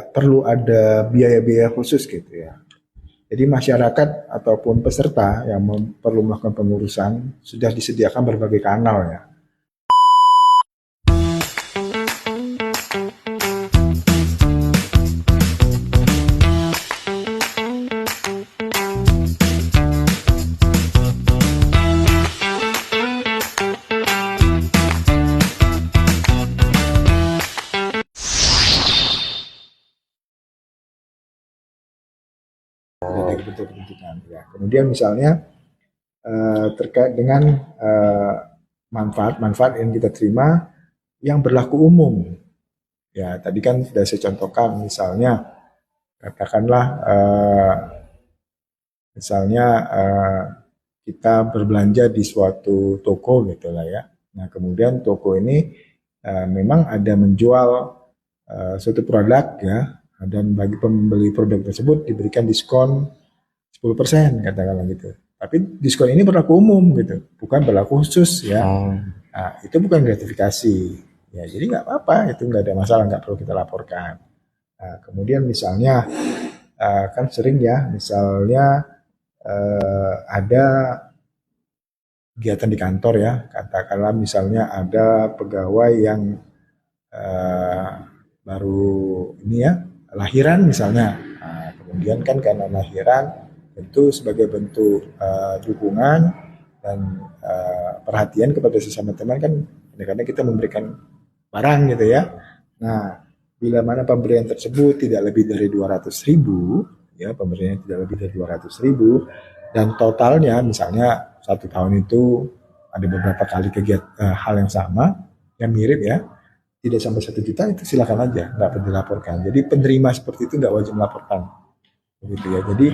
perlu ada biaya-biaya khusus gitu ya. Jadi masyarakat ataupun peserta yang perlu melakukan pengurusan sudah disediakan berbagai kanal ya. Dari bentuk-bentukan ya. Kemudian misalnya terkait dengan manfaat-manfaat yang kita terima yang berlaku umum. Ya, tadi kan sudah saya contohkan misalnya katakanlah misalnya kita berbelanja di suatu toko gitu lah ya. Nah, kemudian toko ini memang ada menjual suatu produk ya, dan bagi pembeli produk tersebut diberikan diskon 10% katakanlah gitu. Tapi diskon ini berlaku umum gitu, bukan berlaku khusus ya. Nah, itu bukan gratifikasi. Ya, jadi nggak apa-apa, itu nggak ada masalah, nggak perlu kita laporkan. Nah, kemudian misalnya kan sering ya, misalnya ada kegiatan di kantor ya, katakanlah misalnya ada pegawai yang eh, baru ini ya, lahiran misalnya. Nah, kemudian kan karena lahiran itu sebagai bentuk dukungan dan perhatian kepada sesama teman kan, kadang-kadang kita memberikan barang gitu ya. Nah, bila mana pemberian tersebut tidak lebih dari 200.000, ya pemberian tidak lebih dari 200.000, dan totalnya misalnya satu tahun itu ada beberapa kali kegiatan hal yang sama, yang mirip ya, tidak sampai 1 juta, itu silakan aja, nggak perlu dilaporkan. Jadi penerima seperti itu nggak wajib melaporkan, begitu ya. Jadi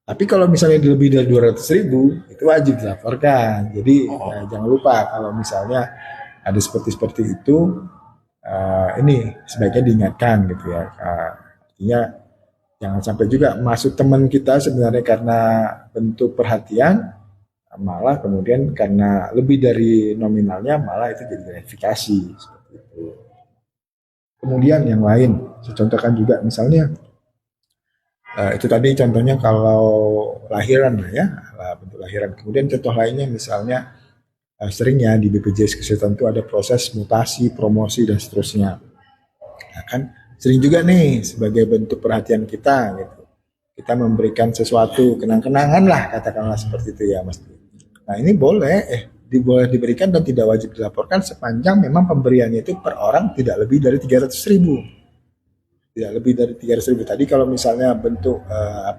tapi kalau misalnya lebih dari 200.000 itu wajib dilaporkan. Jadi jangan lupa kalau misalnya ada seperti itu, ini sebaiknya diingatkan gitu ya. Artinya jangan sampai juga masuk teman kita sebenarnya karena bentuk perhatian, malah kemudian karena lebih dari nominalnya malah itu jadi gratifikasi seperti itu. Kemudian yang lain, saya contohkan juga misalnya itu tadi contohnya kalau lahiran lah ya, bentuk lahiran. Kemudian contoh lainnya misalnya seringnya di BPJS Kesehatan itu ada proses mutasi, promosi dan seterusnya. Nah, kan sering juga nih sebagai bentuk perhatian kita gitu. Kita memberikan sesuatu kenang-kenangan lah katakanlah seperti itu ya Mas. Nah, ini boleh diberikan dan tidak wajib dilaporkan sepanjang memang pemberiannya itu per orang tidak lebih dari 300.000. Tidak lebih dari 300.000. Tadi kalau misalnya bentuk uh,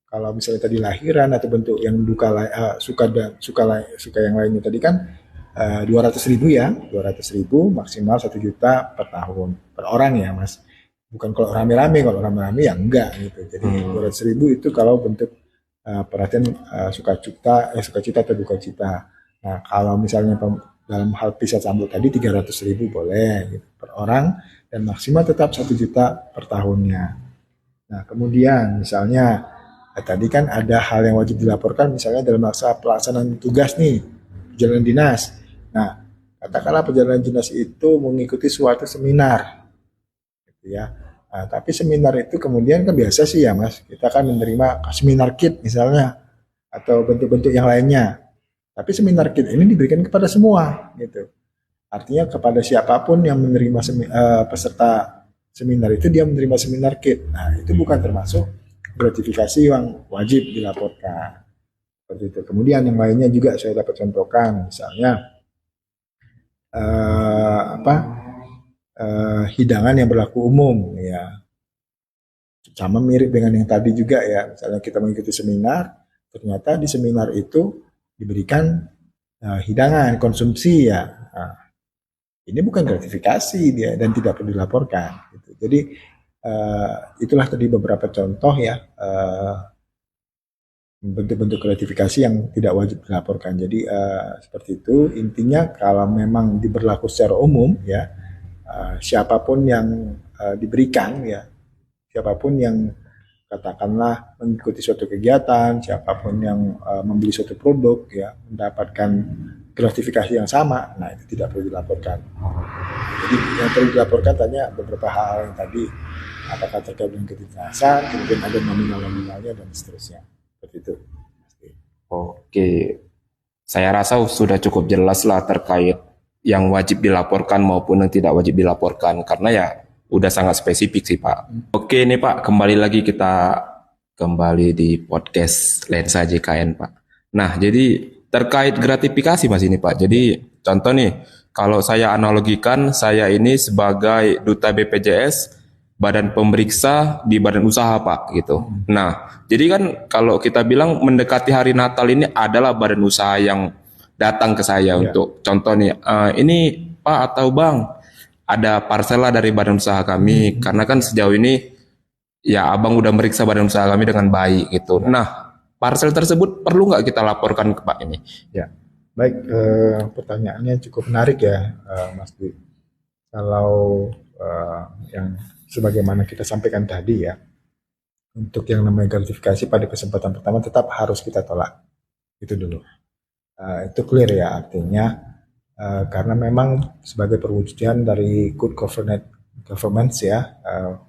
kalau misalnya tadi lahiran atau bentuk yang duka suka yang lainnya tadi kan 200.000 ya, 200.000 maksimal 1 juta per tahun per orang ya Mas. Bukan kalau rame-rame, kalau rame-rame ya enggak gitu. Jadi 200.000 itu kalau bentuk perhatian sukacita atau duka cita. Nah, kalau misalnya dalam hal pisah sambut tadi 300.000 boleh gitu, per orang, dan maksimal tetap 1 juta per tahunnya. Nah, kemudian misalnya tadi kan ada hal yang wajib dilaporkan misalnya dalam masa pelaksanaan tugas nih, perjalanan dinas. Nah, katakanlah perjalanan dinas itu mengikuti suatu seminar gitu ya. Nah, tapi seminar itu kemudian kan biasa sih ya Mas, kita kan menerima seminar kit misalnya atau bentuk-bentuk yang lainnya. Tapi seminar kit ini diberikan kepada semua gitu. Artinya kepada siapapun yang menerima peserta seminar itu dia menerima seminar kit. Nah, itu bukan termasuk gratifikasi yang wajib dilaporkan. Seperti itu. Kemudian yang lainnya juga saya dapat contohkan, misalnya hidangan yang berlaku umum ya, sama mirip dengan yang tadi juga ya. Misalnya kita mengikuti seminar, ternyata di seminar itu diberikan hidangan konsumsi ya. Nah, ini bukan gratifikasi dia dan tidak perlu dilaporkan. Gitu. Jadi itulah tadi beberapa contoh ya bentuk-bentuk gratifikasi yang tidak wajib dilaporkan. Jadi seperti itu intinya. Kalau memang diberlaku secara umum ya, siapapun yang diberikan ya, siapapun yang katakanlah mengikuti suatu kegiatan, siapapun yang membeli suatu produk ya mendapatkan gratifikasi yang sama, nah itu tidak perlu dilaporkan. Jadi yang perlu dilaporkan tanya beberapa hal yang tadi, apakah terkait dengan kedinasan, kemudian ada nominal-nominalnya dan seterusnya. Seperti itu. Oke, saya rasa sudah cukup jelas lah terkait yang wajib dilaporkan maupun yang tidak wajib dilaporkan, karena ya udah sangat spesifik sih Pak. Oke nih Pak, kembali lagi kita kembali di podcast Lensa JKN Pak. Nah, jadi terkait gratifikasi Mas ini Pak. Jadi contoh nih, kalau saya analogikan, saya ini sebagai duta BPJS, badan pemeriksa di badan usaha Pak gitu. Nah, jadi kan kalau kita bilang mendekati hari Natal ini adalah badan usaha yang datang ke saya untuk contoh nih, ini Pak atau Bang, ada parcel lah dari badan usaha kami, karena kan sejauh ini ya Abang udah meriksa badan usaha kami dengan baik gitu. Nah, parcel tersebut perlu nggak kita laporkan ke Pak ini? Ya, baik. Pertanyaannya cukup menarik ya, Mas Dwi. Kalau yang sebagaimana kita sampaikan tadi ya, untuk yang namanya gratifikasi pada kesempatan pertama tetap harus kita tolak. Itu dulu. Itu clear ya, artinya karena memang sebagai perwujudan dari good governance ya,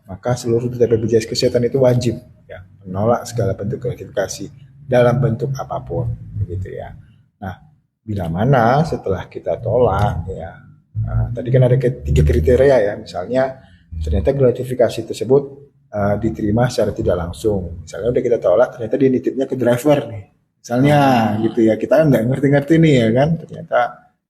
maka seluruh duta BPJS Kesehatan itu wajib ya menolak segala bentuk gratifikasi dalam bentuk apapun, begitu ya. Nah, bila mana setelah kita tolak ya, tadi kan ada tiga kriteria ya, misalnya ternyata gratifikasi tersebut diterima secara tidak langsung. Misalnya udah kita tolak, ternyata dia nitipnya ke driver nih. Misalnya gitu ya, kita kan nggak ngerti-ngerti nih ya kan, ternyata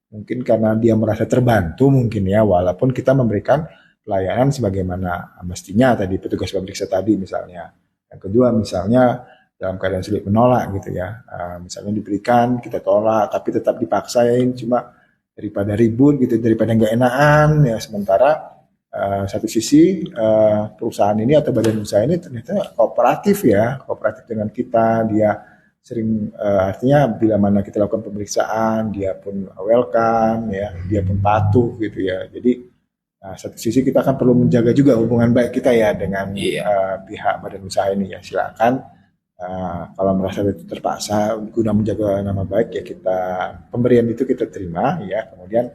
mungkin karena dia merasa terbantu mungkin ya, walaupun kita memberikan pelayanan sebagaimana mestinya tadi petugas pemeriksa tadi misalnya. Yang kedua misalnya dalam keadaan sulit menolak gitu ya, misalnya diberikan kita tolak tapi tetap dipaksain, cuma daripada ribut gitu, daripada nggak enakan ya, sementara satu sisi perusahaan ini atau badan usaha ini ternyata kooperatif ya, kooperatif dengan kita, dia sering artinya bila mana kita lakukan pemeriksaan dia pun welcome ya, dia pun patuh gitu ya. Jadi satu sisi kita akan perlu menjaga juga hubungan baik kita ya dengan pihak badan usaha ini ya. Silakan kalau merasa itu terpaksa guna menjaga nama baik ya, kita pemberian itu kita terima ya, kemudian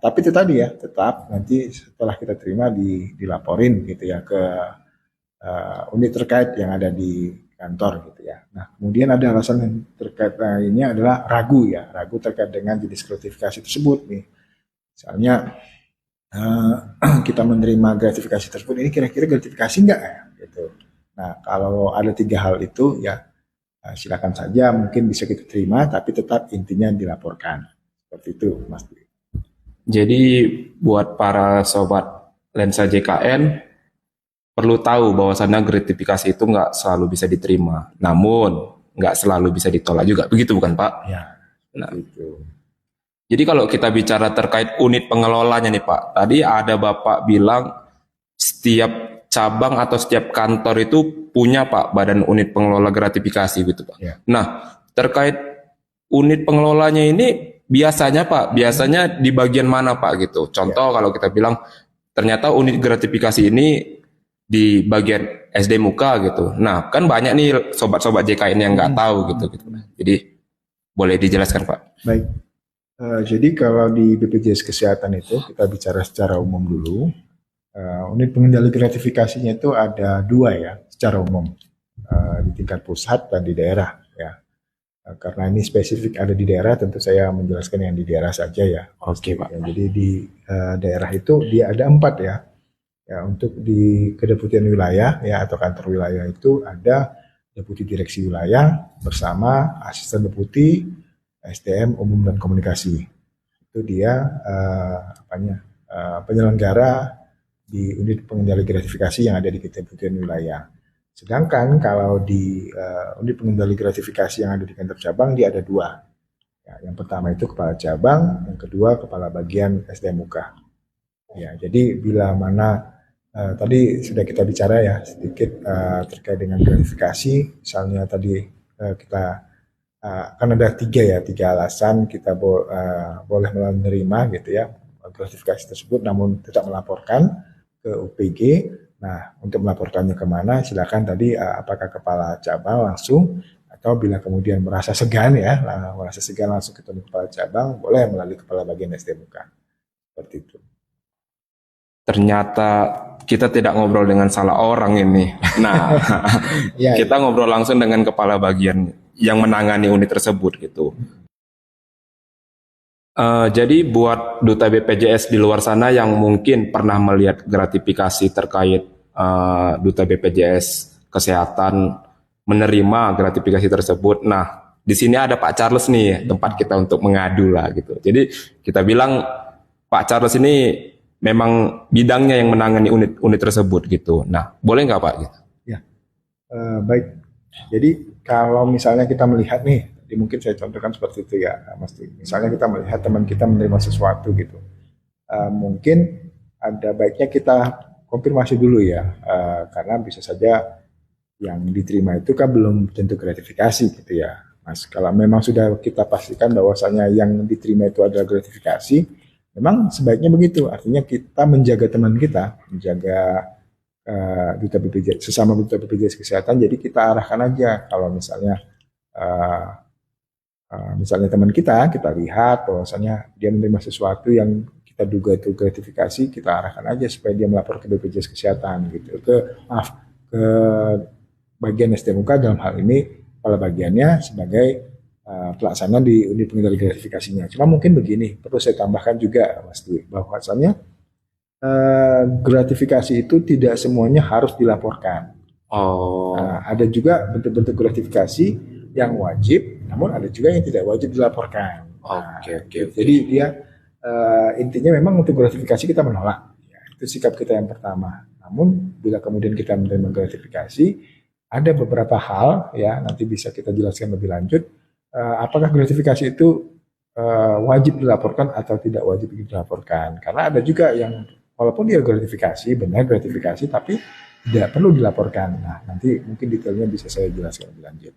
tapi itu tadi ya, tetap nanti setelah kita terima dilaporin gitu ya ke unit terkait yang ada di kantor gitu ya. Nah, kemudian ada alasan yang terkait lainnya adalah ragu ya, ragu terkait dengan jenis gratifikasi tersebut nih. Misalnya kita menerima gratifikasi tersebut, ini kira-kira gratifikasi enggak ya gitu. Nah, kalau ada tiga hal itu ya silakan saja, mungkin bisa kita terima, tapi tetap intinya dilaporkan. Seperti itu, Mas. Jadi buat para sobat Lensa JKN perlu tahu bahwasannya gratifikasi itu nggak selalu bisa diterima, namun nggak selalu bisa ditolak juga, begitu bukan Pak? Ya, nah, itu. Jadi kalau kita bicara terkait unit pengelolanya nih Pak, tadi ada Bapak bilang setiap cabang atau setiap kantor itu punya Pak badan unit pengelola gratifikasi gitu Pak. Ya. Nah, terkait unit pengelolanya ini biasanya Pak, biasanya di bagian mana Pak gitu? Contoh kalau kita bilang ternyata unit gratifikasi ini di bagian SD Muka gitu. Nah, kan banyak nih sobat-sobat JKN yang nggak tahu gitu. Jadi boleh dijelaskan Pak? Baik. Jadi kalau di BPJS Kesehatan itu kita bicara secara umum dulu. Unit pengendali gratifikasinya itu ada dua ya secara umum, di tingkat pusat dan di daerah ya. Karena ini spesifik ada di daerah, tentu saya menjelaskan yang di daerah saja ya. Oke Pak. Ya, jadi di daerah itu dia ada 4 ya. Ya, untuk di kedeputian wilayah ya atau kantor wilayah itu ada deputi direksi wilayah bersama asisten deputi SDM umum dan komunikasi. Itu dia penyelenggara di unit pengendali gratifikasi yang ada di kedeputian wilayah. Sedangkan kalau di unit pengendali gratifikasi yang ada di kantor cabang dia ada 2. Ya, yang pertama itu kepala cabang, yang kedua kepala bagian SDM Muka. Ya, jadi bila mana tadi sudah kita bicara ya sedikit terkait dengan gratifikasi, misalnya tadi kita kan ada 3 alasan kita boleh menerima gitu ya gratifikasi tersebut, namun tetap melaporkan ke UPG. Nah, untuk melaporkannya kemana, silakan tadi apakah kepala cabang langsung atau bila kemudian merasa segan ya, merasa segan langsung ketemu kepala cabang, boleh melalui kepala bagian SDMK. Seperti itu. Ternyata kita tidak ngobrol dengan salah orang ini. Nah, Ya, kita ngobrol langsung dengan kepala bagian yang menangani unit tersebut gitu. Jadi buat duta BPJS di luar sana yang mungkin pernah melihat gratifikasi terkait duta BPJS kesehatan menerima gratifikasi tersebut. Nah, di sini ada Pak Charles nih, tempat kita untuk mengadu lah gitu. Jadi kita bilang Pak Charles ini memang bidangnya yang menangani unit tersebut gitu. Nah, boleh nggak Pak? Gitu. ya. Baik. Jadi kalau misalnya kita melihat nih, mungkin saya contohkan seperti itu ya, Mas. Misalnya kita melihat teman kita menerima sesuatu gitu, mungkin ada baiknya kita konfirmasi dulu ya, karena bisa saja yang diterima itu kan belum tentu gratifikasi gitu ya, Mas. Kalau memang sudah kita pastikan bahwasanya yang diterima itu adalah gratifikasi, memang sebaiknya begitu. Artinya kita menjaga teman kita, menjaga duta BPJS, sesama duta BPJS kesehatan. Jadi kita arahkan aja kalau misalnya misalnya teman kita lihat bahwasanya dia menerima sesuatu yang kita duga itu gratifikasi, kita arahkan aja supaya dia melapor ke BPJS kesehatan gitu, ke bagian SDMK dalam hal ini kepala bagiannya sebagai pelaksana di unit pengendali gratifikasinya. Cuma mungkin begini, perlu saya tambahkan juga Mas Dwi, bahwasanya gratifikasi itu tidak semuanya harus dilaporkan. Oh, Ada juga bentuk-bentuk gratifikasi yang wajib, namun ada juga yang tidak wajib dilaporkan. oke. Jadi dia intinya memang untuk gratifikasi kita menolak. Ya, itu sikap kita yang pertama. Namun bila kemudian kita menerima gratifikasi, ada beberapa hal ya nanti bisa kita jelaskan lebih lanjut. Apakah gratifikasi itu wajib dilaporkan atau tidak wajib dilaporkan? Karena ada juga yang walaupun dia gratifikasi, benar gratifikasi, tapi tidak perlu dilaporkan. Nah, nanti mungkin detailnya bisa saya jelaskan lebih lanjut.